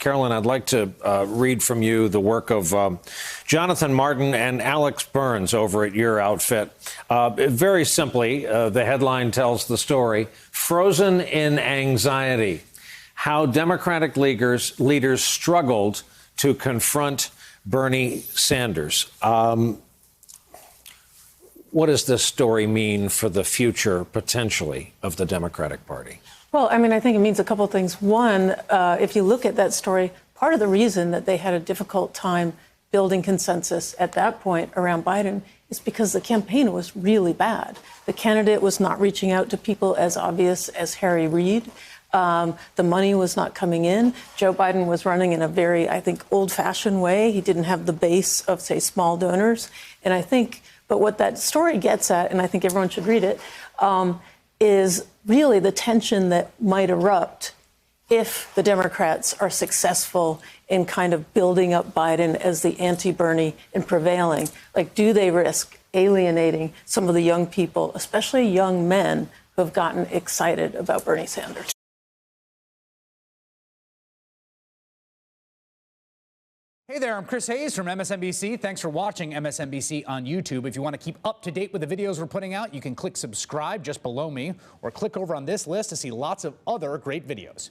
Carolyn, I'd like to read from you the work of Jonathan Martin and Alex Burns over at your outfit. Very simply, the headline tells the story, Frozen in Anxiety, how Democratic leaders struggled to confront Bernie Sanders. What does this story mean for the future, potentially, of the Democratic Party? Well, I mean, I think it means a couple of things. One, if you look at that story, part of the reason that they had a difficult time building consensus at that point around Biden is because the campaign was really bad. The candidate was not reaching out to people as obvious as Harry Reid. The money was not coming in. Joe Biden was running in a very, I think, old-fashioned way. He didn't have the base of, say, small donors. And I think, but what that story gets at, and I think everyone should read it, is really the tension that might erupt if the Democrats are successful in kind of building up Biden as the anti-Bernie and prevailing. Like, do they risk alienating some of the young people, especially young men who have gotten excited about Bernie Sanders? Hey there, I'm Chris Hayes from MSNBC. Thanks for watching MSNBC on YouTube. If you want to keep up to date with the videos we're putting out, you can click subscribe just below me or click over on this list to see lots of other great videos.